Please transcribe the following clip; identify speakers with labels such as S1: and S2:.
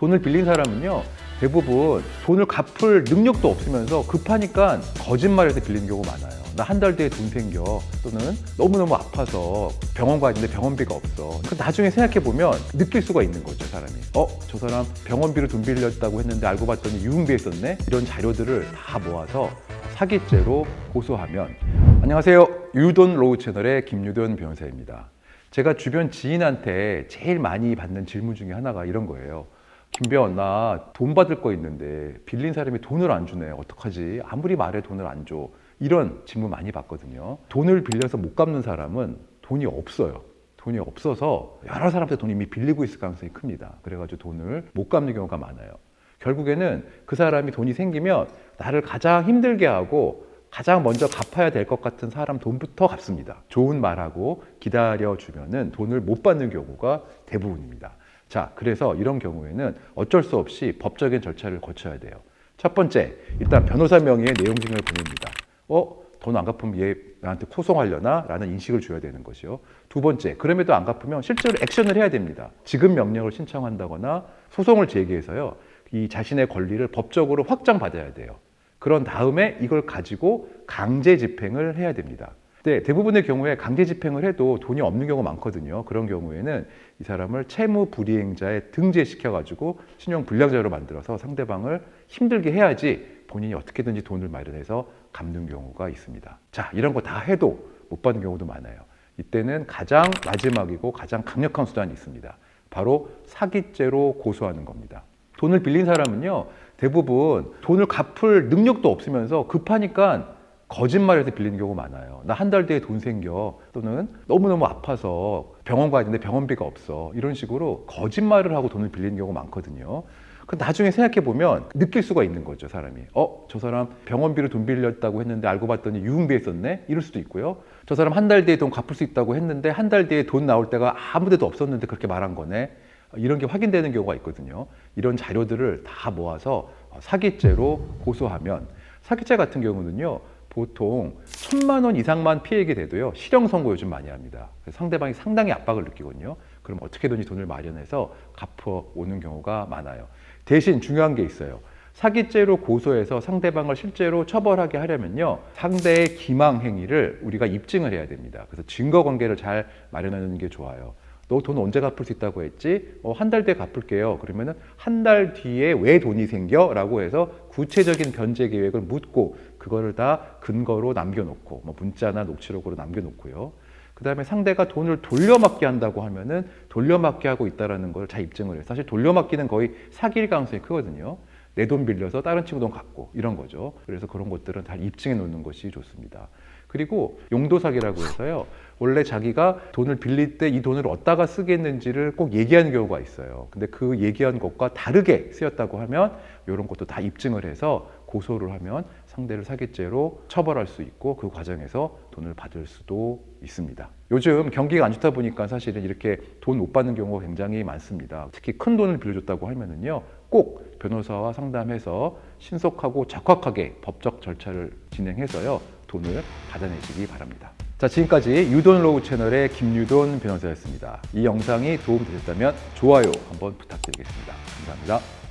S1: 돈을 빌린 사람은요, 대부분 돈을 갚을 능력도 없으면서 급하니까 거짓말해서 빌리는 경우가 많아요. 나 한 달 뒤에 돈 생겨, 또는 너무너무 아파서 병원 가는데 병원비가 없어. 나중에 생각해보면 느낄 수가 있는 거죠, 사람이. 저 사람 병원비로 돈 빌렸다고 했는데 알고 봤더니 유흥비에 썼네? 이런 자료들을 다 모아서 사기죄로 고소하면. 안녕하세요, 유돈 로우 채널의 김유돈 변호사입니다. 제가 주변 지인한테 제일 많이 받는 질문 중에 하나가 이런 거예요. 김변, 나 돈 받을 거 있는데 빌린 사람이 돈을 안 주네. 어떡하지? 아무리 말해 돈을 안 줘. 이런 질문 많이 받거든요. 돈을 빌려서 못 갚는 사람은 돈이 없어요. 돈이 없어서 여러 사람한테 돈 이미 빌리고 있을 가능성이 큽니다. 그래가지고 돈을 못 갚는 경우가 많아요. 결국에는 그 사람이 돈이 생기면 나를 가장 힘들게 하고 가장 먼저 갚아야 될 것 같은 사람 돈부터 갚습니다. 좋은 말하고 기다려주면은 돈을 못 받는 경우가 대부분입니다. 자, 그래서 이런 경우에는 어쩔 수 없이 법적인 절차를 거쳐야 돼요. 첫 번째, 일단 변호사 명의의 내용증을 보냅니다. 돈 안 갚으면 얘 나한테 소송하려나? 라는 인식을 줘야 되는 것이요. 두 번째, 그럼에도 안 갚으면 실제로 액션을 해야 됩니다. 지급 명령을 신청한다거나 소송을 제기해서요, 이 자신의 권리를 법적으로 확정받아야 돼요. 그런 다음에 이걸 가지고 강제 집행을 해야 됩니다. 근데 대부분의 경우에 강제 집행을 해도 돈이 없는 경우가 많거든요. 그런 경우에는 이 사람을 채무 불이행자에 등재시켜가지고 신용 불량자로 만들어서 상대방을 힘들게 해야지 본인이 어떻게든지 돈을 마련해서 갚는 경우가 있습니다. 자, 이런 거 다 해도 못 받는 경우도 많아요. 이때는 가장 마지막이고 가장 강력한 수단이 있습니다. 바로 사기죄로 고소하는 겁니다. 돈을 빌린 사람은요, 대부분 돈을 갚을 능력도 없으면서 급하니까 거짓말해서 빌리는 경우가 많아요. 나 한 달 뒤에 돈 생겨, 또는 너무너무 아파서 병원 가야 되는데 병원비가 없어. 이런 식으로 거짓말을 하고 돈을 빌리는 경우가 많거든요. 나중에 생각해보면 느낄 수가 있는 거죠, 사람이. 저 사람 병원비로 돈 빌렸다고 했는데 알고 봤더니 유흥비에 썼네? 이럴 수도 있고요. 저 사람 한 달 뒤에 돈 갚을 수 있다고 했는데 한 달 뒤에 돈 나올 때가 아무 데도 없었는데 그렇게 말한 거네? 이런 게 확인되는 경우가 있거든요. 이런 자료들을 다 모아서 사기죄로 고소하면, 사기죄 같은 경우는요, 보통 1,000만 원 이상만 피해게 돼도요, 실형 선고 요즘 많이 합니다. 그래서 상대방이 상당히 압박을 느끼거든요. 그럼 어떻게든지 돈을 마련해서 갚아오는 경우가 많아요. 대신 중요한 게 있어요. 사기죄로 고소해서 상대방을 실제로 처벌하게 하려면요, 상대의 기망 행위를 우리가 입증을 해야 됩니다. 그래서 증거 관계를 잘 마련하는 게 좋아요. 너 돈 언제 갚을 수 있다고 했지? 한 달 뒤에 갚을게요. 그러면은 한 달 뒤에 왜 돈이 생겨? 라고 해서 구체적인 변제 계획을 묻고 그거를 다 근거로 남겨놓고, 문자나 녹취록으로 남겨놓고요. 그 다음에 상대가 돈을 돌려막기 한다고 하면은 돌려막기 하고 있다는 걸 잘 입증을 해요. 사실 돌려막기는 거의 사기일 가능성이 크거든요. 내 돈 빌려서 다른 친구 돈 갚고 이런 거죠. 그래서 그런 것들은 다 입증해 놓는 것이 좋습니다. 그리고 용도사기라고 해서요, 원래 자기가 돈을 빌릴 때 이 돈을 어디다가 쓰겠는지를 꼭 얘기하는 경우가 있어요. 근데 그 얘기한 것과 다르게 쓰였다고 하면 이런 것도 다 입증을 해서 고소를 하면 상대를 사기죄로 처벌할 수 있고 그 과정에서 돈을 받을 수도 있습니다. 요즘 경기가 안 좋다 보니까 사실은 이렇게 돈 못 받는 경우가 굉장히 많습니다. 특히 큰 돈을 빌려줬다고 하면은요, 꼭 변호사와 상담해서 신속하고 적확하게 법적 절차를 진행해서요, 돈을 받아내시기 바랍니다. 자, 지금까지 유돈 로우 채널의 김유돈 변호사였습니다. 이 영상이 도움되셨다면 좋아요 한번 부탁드리겠습니다. 감사합니다.